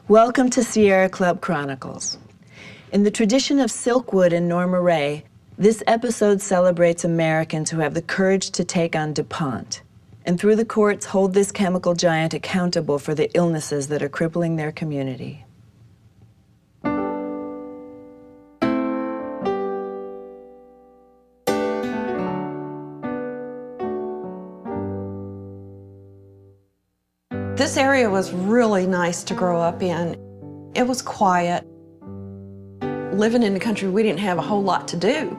Welcome to Sierra Club Chronicles. In the tradition of Silkwood and Norma Rae, this episode celebrates Americans who have the courage to take on Dupont, and through the courts hold this chemical giant accountable for the illnesses that are crippling their community. This area was really nice to grow up in. It was quiet. Living in the country, we didn't have a whole lot to do.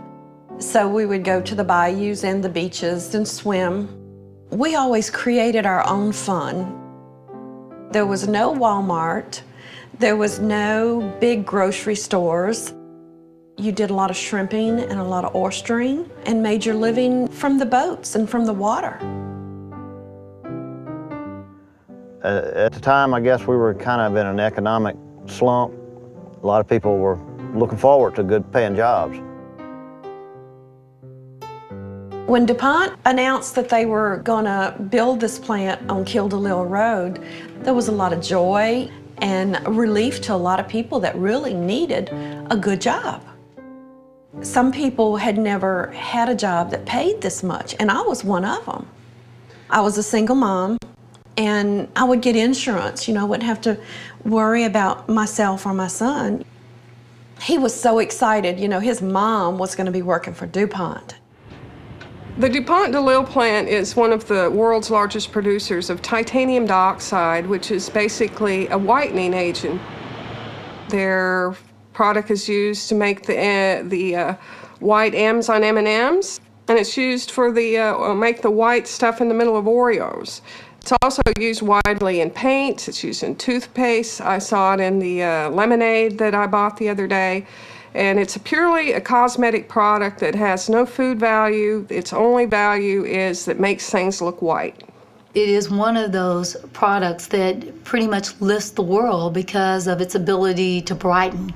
So we would go to the bayous and the beaches and swim. We always created our own fun. There was no Walmart. There was no big grocery stores. You did a lot of shrimping and a lot of oystering and made your living from the boats and from the water. At the time, I guess we were kind of in an economic slump. A lot of people were looking forward to good paying jobs. When Dupont announced that they were going to build this plant on Kildalil Road, there was a lot of joy and relief to a lot of people that really needed a good job. Some people had never had a job that paid this much, and I was one of them. I was a single mom, and I would get insurance. I wouldn't have to worry about myself or my son. He was so excited, his mom was going to be working for Dupont. The Dupont DeLille plant is one of the world's largest producers of titanium dioxide, which is basically a whitening agent. Their product is used to make the white M's on M&Ms, and it's used for make the white stuff in the middle of Oreos. It's also used widely in paint. It's used in toothpaste. I saw it in the lemonade that I bought the other day. And it's purely a cosmetic product that has no food value. Its only value is that makes things look white. It is one of those products that pretty much lifts the world because of its ability to brighten.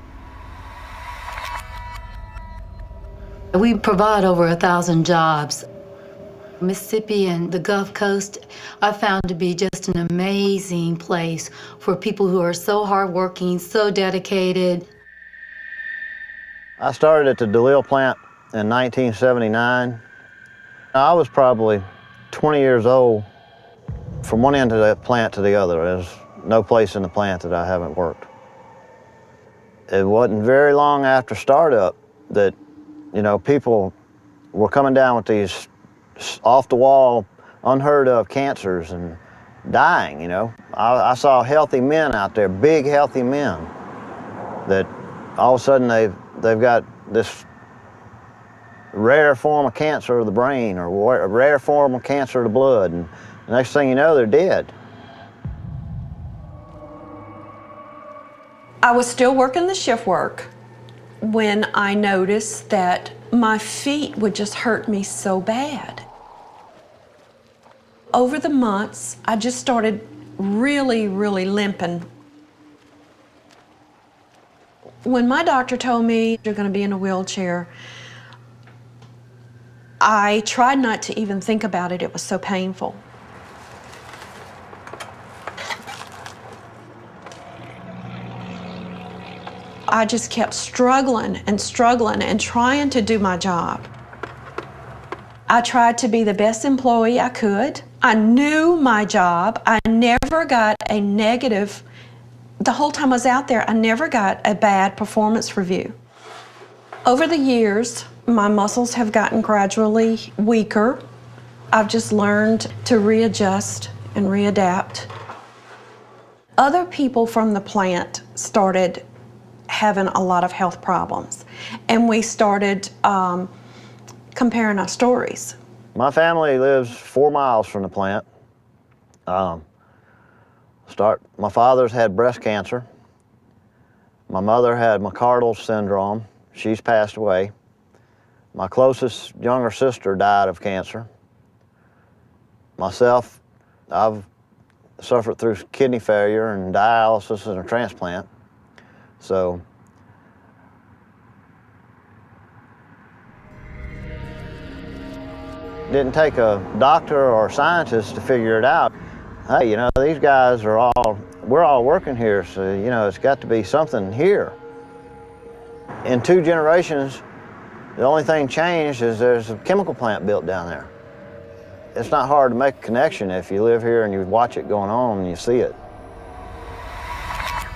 We provide over 1,000 jobs. Mississippi and the Gulf Coast, I found to be just an amazing place for people who are so hardworking, so dedicated. I started at the DeLille plant in 1979. I was probably 20 years old. From one end of that plant to the other, there's no place in the plant that I haven't worked. It wasn't very long after startup that, people were coming down with these off-the-wall, unheard-of cancers and dying, I saw healthy men out there, big, healthy men, that all of a sudden they've got this rare form of cancer of the brain or a rare form of cancer of the blood, and the next thing you know, they're dead. I was still working the shift work when I noticed that my feet would just hurt me so bad. Over the months, I just started really, really limping. When my doctor told me you're going to be in a wheelchair, I tried not to even think about it. It was so painful. I just kept struggling and trying to do my job. I tried to be the best employee I could. I knew my job. I never got a negative. The whole time I was out there, I never got a bad performance review. Over the years, my muscles have gotten gradually weaker. I've just learned to readjust and readapt. Other people from the plant started having a lot of health problems, and we started comparing our stories. My family lives 4 miles from the plant. My father's had breast cancer. My mother had McArdle's syndrome. She's passed away. My closest younger sister died of cancer. Myself, I've suffered through kidney failure and dialysis and a transplant. So it didn't take a doctor or a scientist to figure it out. hey, you know, these guys are we're all working here, so, you know, it's got to be something here. In 2 generations, the only thing changed is there's a chemical plant built down there. It's not hard to make a connection if you live here and you watch it going on and you see it.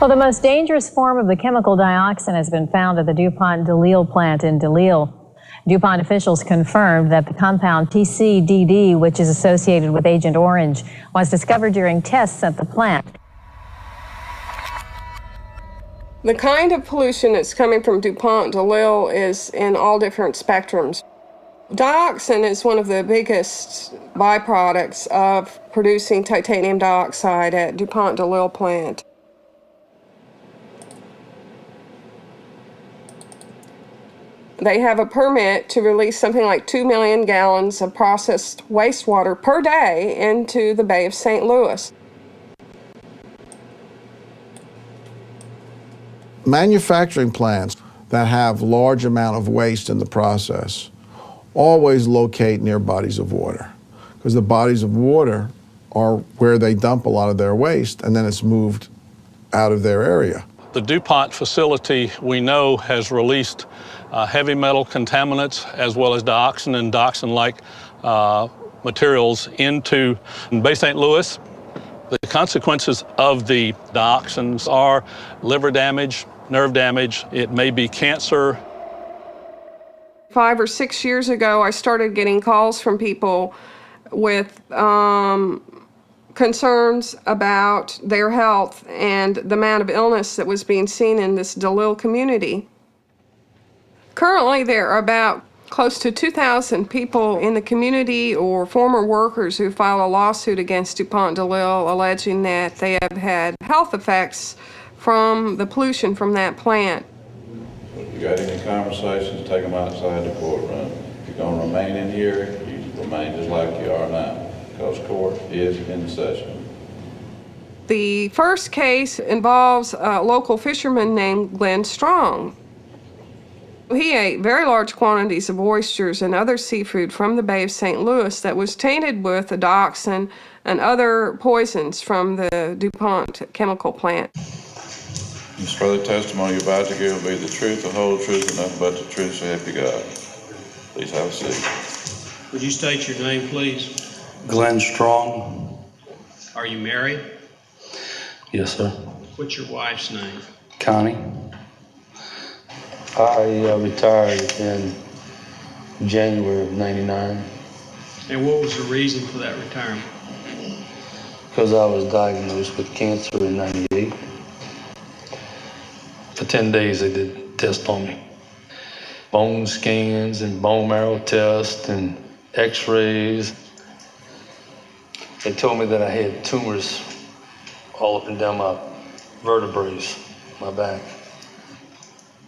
Well, the most dangerous form of the chemical dioxin has been found at the Dupont DeLisle plant in DeLisle. Dupont officials confirmed that the compound TCDD, which is associated with Agent Orange, was discovered during tests at the plant. The kind of pollution that's coming from Dupont DeLisle is in all different spectrums. Dioxin is one of the biggest byproducts of producing titanium dioxide at Dupont DeLisle plant. They have a permit to release something like 2 million gallons of processed wastewater per day into the Bay of St. Louis. Manufacturing plants that have large amount of waste in the process always locate near bodies of water, because the bodies of water are where they dump a lot of their waste, and then it's moved out of their area. The Dupont facility, we know, has released heavy metal contaminants as well as dioxin and dioxin-like materials into Bay St. Louis. The consequences of the dioxins are liver damage, nerve damage. It may be cancer. 5 or 6 years ago, I started getting calls from people with concerns about their health and the amount of illness that was being seen in this DeLisle community. Currently, there are about close to 2,000 people in the community or former workers who filed a lawsuit against Dupont DeLisle alleging that they have had health effects from the pollution from that plant. If you got any conversations, take them outside the courtroom. If you're going to remain in here, you remain just like you are now, because court is in session. The first case involves a local fisherman named Glenn Strong. He ate very large quantities of oysters and other seafood from the Bay of St. Louis that was tainted with the dioxin and other poisons from the Dupont chemical plant. This further testimony you're about to give will be the truth, the whole truth, and nothing but the truth, so help you God. Please have a seat. Would you state your name, please? Glenn Strong. Are you married? Yes, sir. What's your wife's name? Connie. I retired in January of '99. And what was the reason for that retirement? Because I was diagnosed with cancer in '98. For 10 days they did tests on me. Bone scans and bone marrow tests and x-rays. They told me that I had tumors all up and down my vertebrae, my back.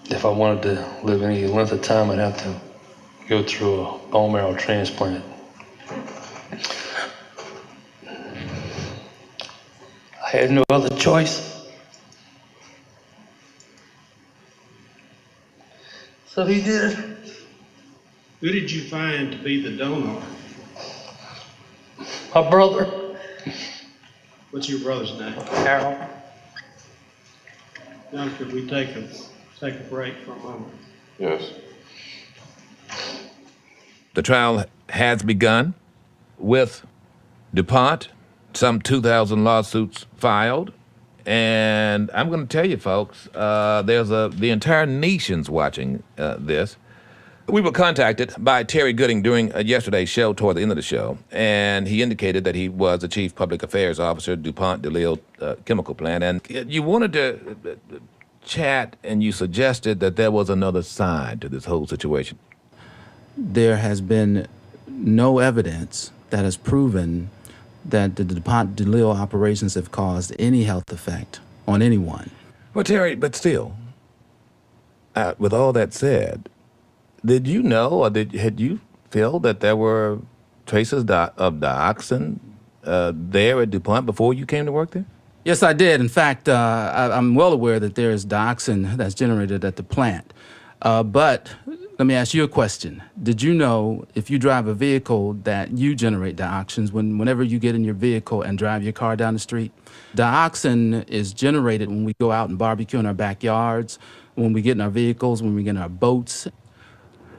If I wanted to live any length of time, I'd have to go through a bone marrow transplant. I had no other choice. So he did it. Who did you find to be the donor? My brother. What's your brother's name? Harold. Now, could we take a break for a moment? Yes. The trial has begun with DuPont, some 2,000 lawsuits filed. And I'm going to tell you, folks, the entire nation's watching this. We were contacted by Terry Gooding during yesterday's show, toward the end of the show, and he indicated that he was the Chief Public Affairs Officer at DuPont DeLisle Chemical Plant. And you wanted to chat, and you suggested that there was another side to this whole situation. There has been no evidence that has proven that the DuPont DeLisle operations have caused any health effect on anyone. Well, Terry, but still, with all that said, did you know, or had you feel that there were traces of dioxin there at DuPont before you came to work there? Yes, I did. In fact, I'm well aware that there is dioxin that's generated at the plant. But Let me ask you a question. Did you know if you drive a vehicle that you generate dioxins whenever you get in your vehicle and drive your car down the street? Dioxin is generated when we go out and barbecue in our backyards, when we get in our vehicles, when we get in our boats.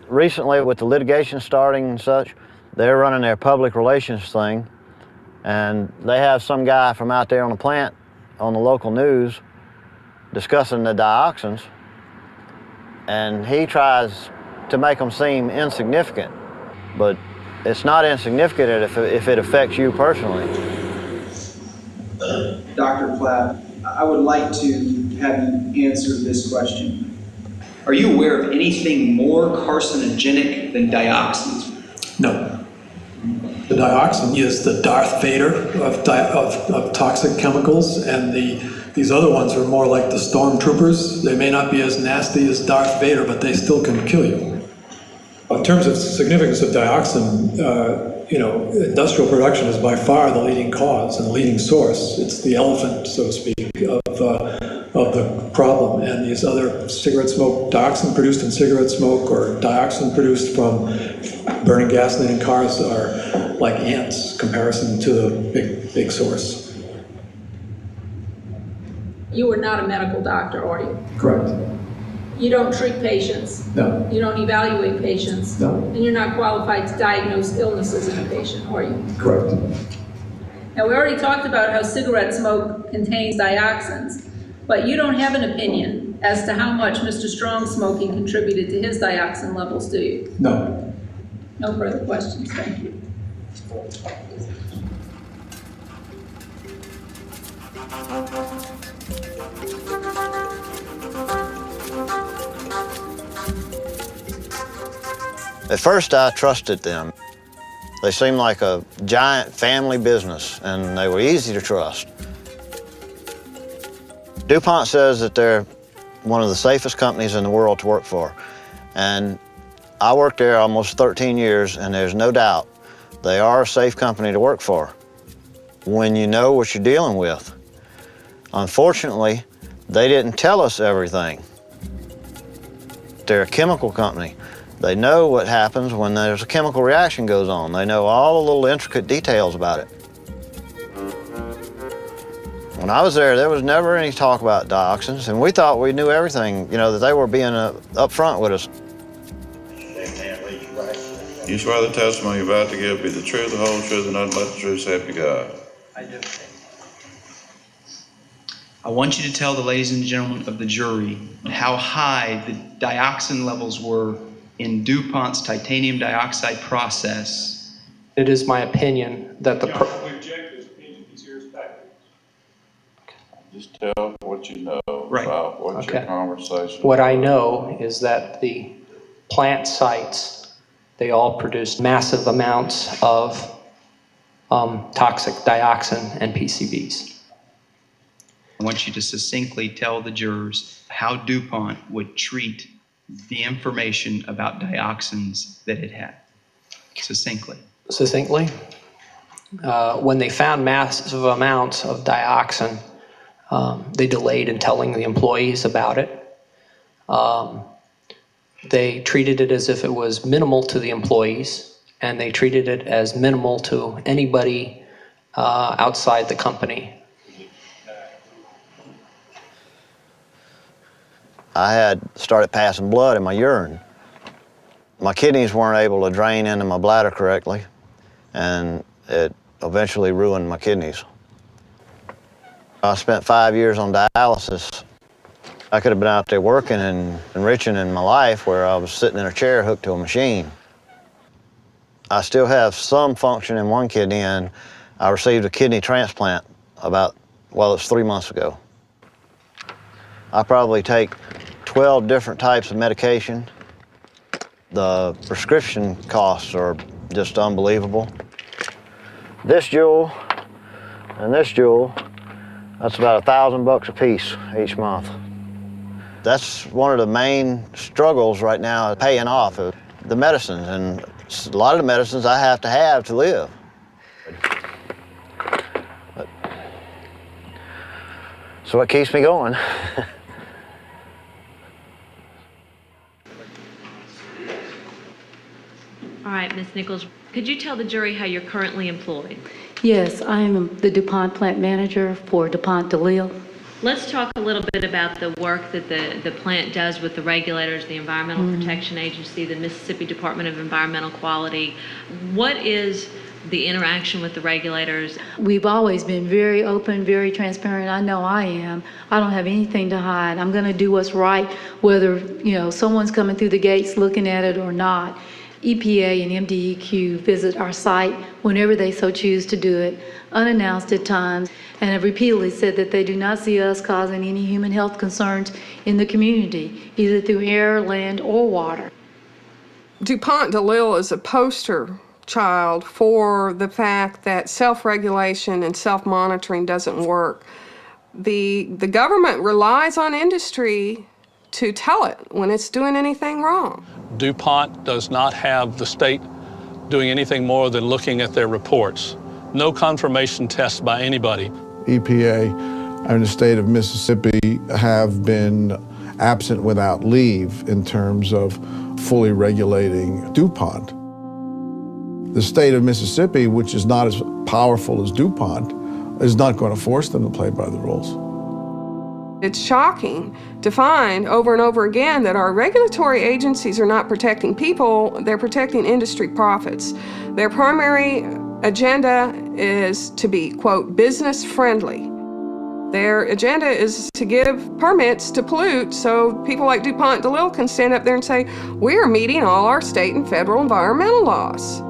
Recently, with the litigation starting and such, they're running their public relations thing, and they have some guy from out there on the plant on the local news discussing the dioxins, and he tries to make them seem insignificant, but it's not insignificant if it affects you personally. Dr. Clapp, I would like to have you answer this question. Are you aware of anything more carcinogenic than dioxins? No. The dioxin is the Darth Vader of toxic chemicals, and these other ones are more like the stormtroopers. They may not be as nasty as Darth Vader, but they still can kill you. In terms of significance of dioxin, industrial production is by far the leading cause and the leading source. It's the elephant, so to speak, of the problem. And these other cigarette smoke, dioxin produced in cigarette smoke or dioxin produced from burning gasoline in cars are like ants in comparison to the big source. You are not a medical doctor, are you? Correct. You don't treat patients. No. You don't evaluate patients. No. And you're not qualified to diagnose illnesses in a patient, are you? Correct. Now, we already talked about how cigarette smoke contains dioxins, but you don't have an opinion as to how much Mr. Strong's smoking contributed to his dioxin levels, do you? No. No further questions, thank you. At first, I trusted them. They seemed like a giant family business, and they were easy to trust. Dupont says that they're one of the safest companies in the world to work for. And I worked there almost 13 years, and there's no doubt they are a safe company to work for when you know what you're dealing with. Unfortunately, they didn't tell us everything. They're a chemical company. They know what happens when there's a chemical reaction goes on. They know all the little intricate details about it. When I was there was never any talk about dioxins, and we thought we knew everything, that they were being upfront with us. You swear the testimony you're about to give be the truth, the whole truth, and nothing but the truth, so help you God. I do. I want you to tell the ladies and gentlemen of the jury how high the dioxin levels were in DuPont's titanium dioxide process. It is my opinion that the... Just tell what you know about what your conversation. What I know is that the plant sites, they all produce massive amounts of toxic dioxin and PCBs. I want you to succinctly tell the jurors how DuPont would treat the information about dioxins that it had. Succinctly. Succinctly? When they found massive amounts of dioxin, they delayed in telling the employees about it. They treated it as if it was minimal to the employees, and they treated it as minimal to anybody outside the company. I had started passing blood in my urine. My kidneys weren't able to drain into my bladder correctly, and it eventually ruined my kidneys. I spent 5 years on dialysis. I could have been out there working and enriching in my life where I was sitting in a chair hooked to a machine. I still have some function in one kidney, and I received a kidney transplant it's 3 months ago. I probably take 12 different types of medication. The prescription costs are just unbelievable. This jewel and this jewel, that's about $1,000 a piece each month. That's one of the main struggles right now, paying off the medicines, and a lot of the medicines I have to live. So it keeps me going. All right, Ms. Nichols, could you tell the jury how you're currently employed? Yes, I am the DuPont plant manager for DuPont DeLille. Let's talk a little bit about the work that the plant does with the regulators, the Environmental Protection Agency, the Mississippi Department of Environmental Quality. What is the interaction with the regulators? We've always been very open, very transparent. I know I am. I don't have anything to hide. I'm going to do what's right, whether, someone's coming through the gates looking at it or not. EPA and MDEQ visit our site whenever they so choose to do it, unannounced at times, and have repeatedly said that they do not see us causing any human health concerns in the community, either through air, land, or water. Dupont DeLille is a poster child for the fact that self-regulation and self-monitoring doesn't work. The government relies on industry to tell it when it's doing anything wrong. DuPont does not have the state doing anything more than looking at their reports. No confirmation tests by anybody. EPA and the state of Mississippi have been absent without leave in terms of fully regulating DuPont. The state of Mississippi, which is not as powerful as DuPont, is not going to force them to play by the rules. It's shocking to find over and over again that our regulatory agencies are not protecting people, they're protecting industry profits. Their primary agenda is to be, quote, business friendly. Their agenda is to give permits to pollute so people like Dupont DeLille can stand up there and say, we are meeting all our state and federal environmental laws.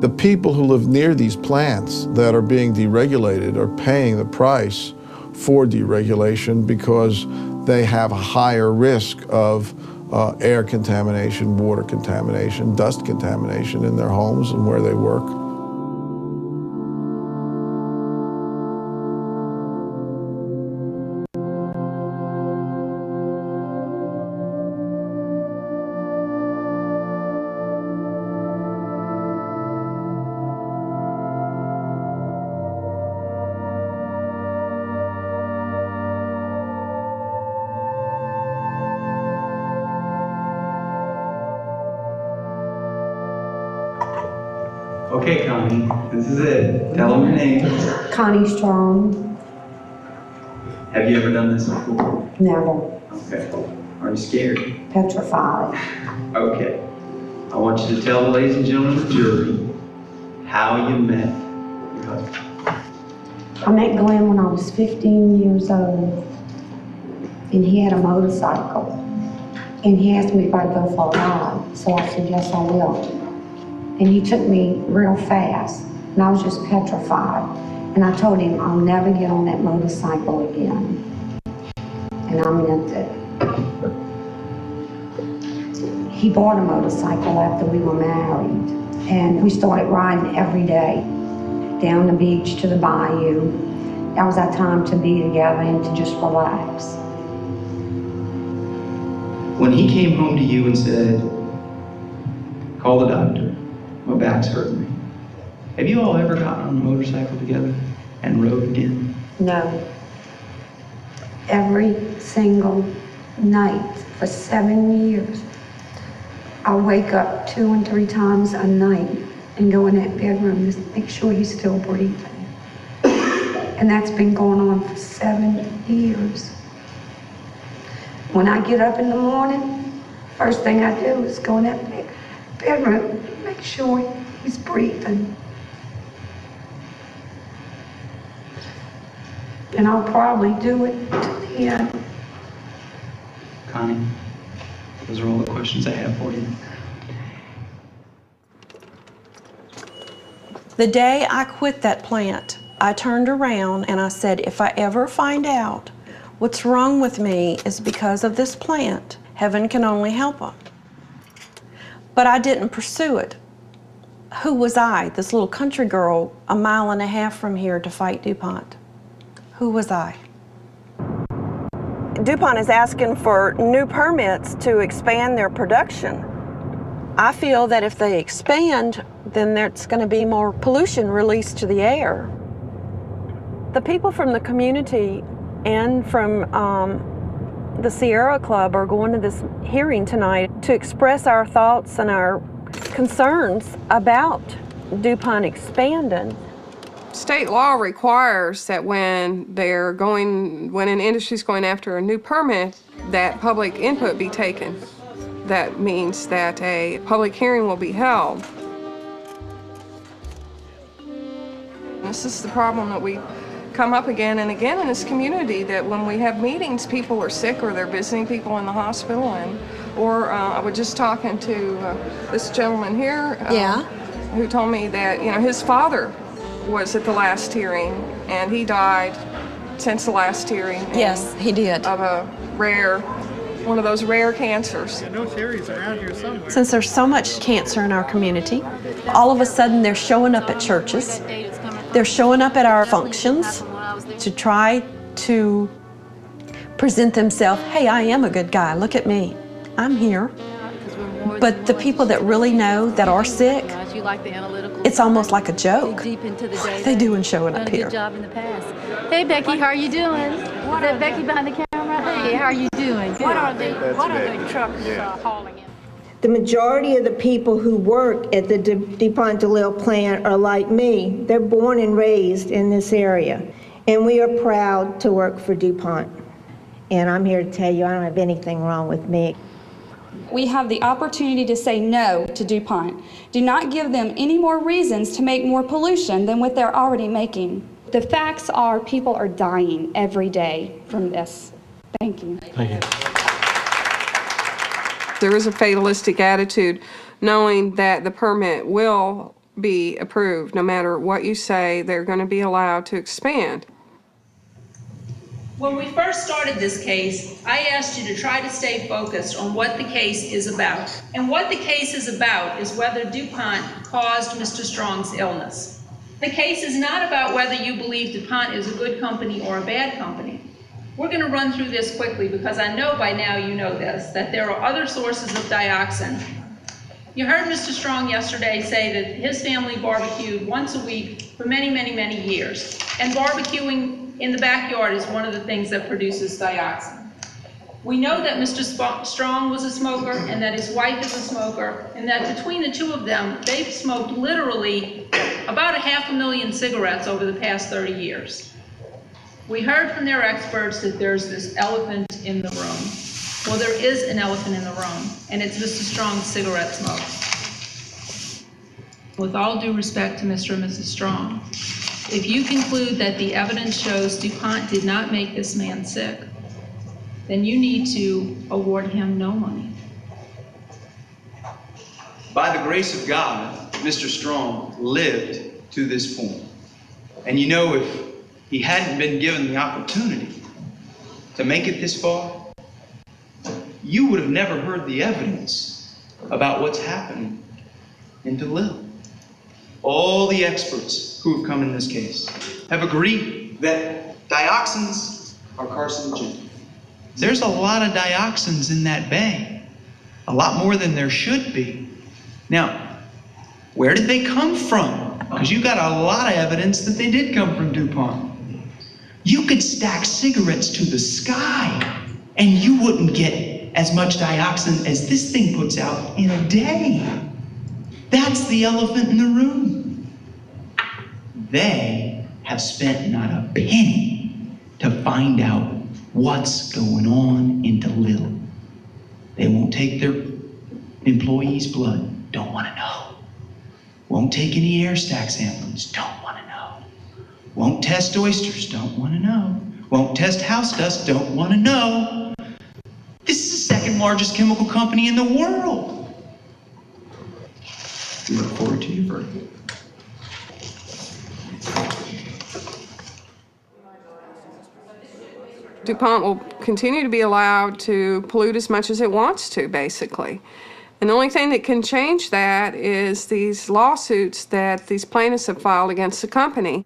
The people who live near these plants that are being deregulated are paying the price for deregulation because they have a higher risk of air contamination, water contamination, dust contamination in their homes and where they work. Okay, Connie, this is it. Tell them your name. Connie Strong. Have you ever done this before? Never. Okay. Are you scared? Petrified. Okay. I want you to tell the ladies and gentlemen of the jury how you met your husband. I met Glenn when I was 15 years old, and he had a motorcycle. And he asked me if I'd go for a ride, so I said, yes, I will. And he took me real fast, and I was just petrified. And I told him, I'll never get on that motorcycle again. And I meant it. He bought a motorcycle after we were married, and we started riding every day, down the beach to the bayou. That was our time to be together and to just relax. When he came home to you and said, call the doctor, my back's hurting me. Have you all ever gotten on a motorcycle together and rode again? No. Every single night for 7 years, I wake up 2 and 3 times a night and go in that bedroom to make sure he's still breathing. And that's been going on for 7 years. When I get up in the morning, first thing I do is go in that bedroom, make sure he's breathing. And I'll probably do it to the end. Connie, those are all the questions I have for you. The day I quit that plant, I turned around and I said, if I ever find out what's wrong with me is because of this plant, heaven can only help them. But I didn't pursue it. Who was I, this little country girl, a mile and a half from here to fight DuPont? Who was I? DuPont is asking for new permits to expand their production. I feel that if they expand, then there's going to be more pollution released to the air. The people from the community and from the Sierra Club are going to this hearing tonight to express our thoughts and our concerns about DuPont expanding. State law requires that when an industry's going after a new permit, that public input be taken. That means that a public hearing will be held. This is the problem that we come up again and again in this community, that when we have meetings, people are sick or they're visiting people in the hospital, or I was just talking to this gentleman here who told me that his father was at the last hearing and he died since the last hearing. Yes, he did. Of one of those rare cancers. No cherries around here somewhere. Since there's so much cancer in our community, all of a sudden they're showing up at churches. They're showing up at our functions to try to present themselves, hey, I am a good guy, look at me, I'm here. But the people that really know that are sick, it's almost like a joke. What are they doing showing up here? Hey Becky, how are you doing? Is that Becky behind the camera? Hey, how are you doing? Good. What are the trucks hauling in? The majority of the people who work at the Dupont DeLisle plant are like me. They're born and raised in this area. And we are proud to work for Dupont. And I'm here to tell you I don't have anything wrong with me. We have the opportunity to say no to DuPont. Do not give them any more reasons to make more pollution than what they're already making. The facts are people are dying every day from this. Thank you. Thank you. There is a fatalistic attitude, knowing that the permit will be approved. No matter what you say, they're going to be allowed to expand. When we first started this case, I asked you to try to stay focused on what the case is about. And what the case is about is whether DuPont caused Mr. Strong's illness. The case is not about whether you believe DuPont is a good company or a bad company. We're going to run through this quickly because I know by now you know this, that there are other sources of dioxin. You heard Mr. Strong yesterday say that his family barbecued once a week for many, many, many years. And barbecuing in the backyard is one of the things that produces dioxin. We know that Mr. Strong was a smoker and that his wife is a smoker, and that between the two of them, they've smoked literally about 500,000 cigarettes over the past 30 years. We heard from their experts that there's this elephant in the room. Well, there is an elephant in the room, and it's Mr. Strong's cigarette smoke. With all due respect to Mr. and Mrs. Strong, if you conclude that the evidence shows DuPont did not make this man sick, then you need to award him no money. By the grace of God, Mr. Strong lived to this point. And you know, if he hadn't been given the opportunity to make it this far, you would have never heard the evidence about what's happening in DeLisle. All the experts who have come in this case have agreed that dioxins are carcinogenic. There's a lot of dioxins in that bay, a lot more than there should be. Now, where did they come from? Because you got a lot of evidence that they did come from DuPont. You could stack cigarettes to the sky and you wouldn't get as much dioxin as this thing puts out in a day. That's the elephant in the room. They have spent not a penny to find out what's going on in DeLisle. They won't take their employees' blood, don't want to know. Won't take any air stack samplings, don't want to know. Won't test oysters, don't want to know. Won't test house dust, don't want to know. This is the second largest chemical company in the world. We look forward to your verdict. DuPont will continue to be allowed to pollute as much as it wants to, basically. And the only thing that can change that is these lawsuits that these plaintiffs have filed against the company.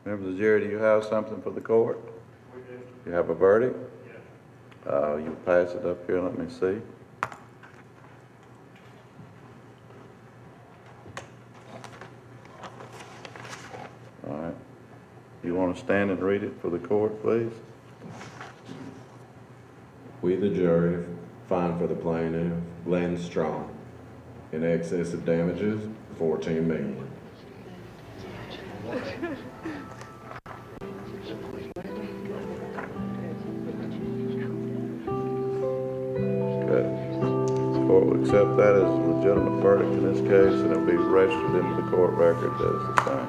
Members of the jury, do you have something for the court? We do. You have a verdict? Yes. You pass it up here, let me see. All right. You want to stand and read it for the court, please? We, the jury, find for the plaintiff, Lynn Strong, in excess of damages, $14 million. The court will accept that as a legitimate verdict in this case, and it'll be registered into the court record as the same.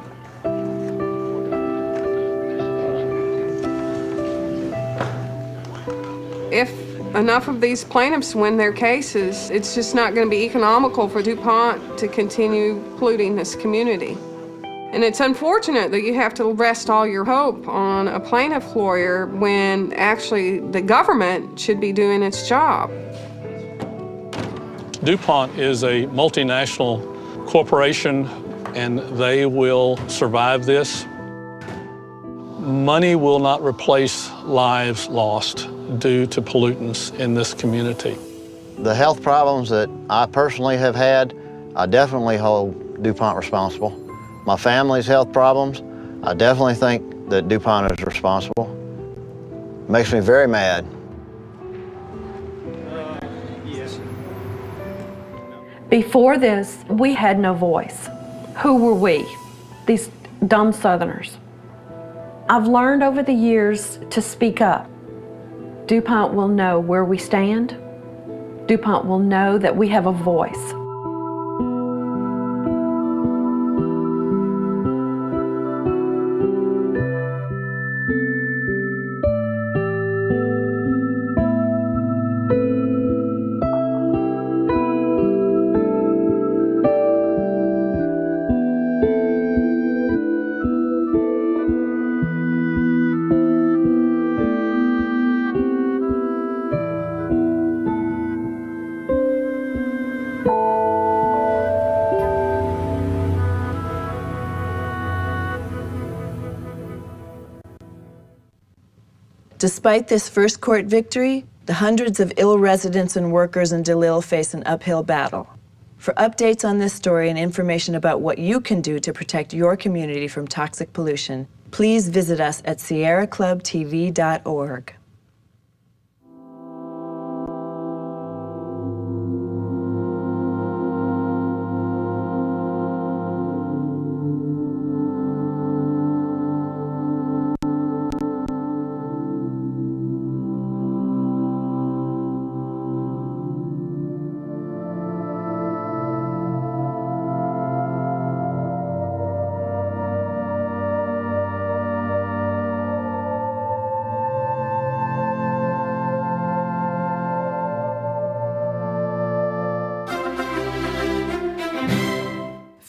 If enough of these plaintiffs win their cases, it's just not going to be economical for DuPont to continue polluting this community. And it's unfortunate that you have to rest all your hope on a plaintiff lawyer when actually the government should be doing its job. DuPont is a multinational corporation, and they will survive this. Money will not replace lives lost due to pollutants in this community. The health problems that I personally have had, I definitely hold DuPont responsible. My family's health problems, I definitely think that DuPont is responsible. Makes me very mad. Before this, we had no voice. Who were we? These dumb Southerners. I've learned over the years to speak up. DuPont will know where we stand. DuPont will know that we have a voice. Despite this first court victory, the hundreds of ill residents and workers in DeLisle face an uphill battle. For updates on this story and information about what you can do to protect your community from toxic pollution, please visit us at sierraclubtv.org.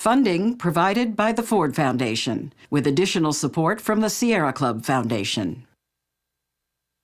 Funding provided by the Ford Foundation, with additional support from the Sierra Club Foundation.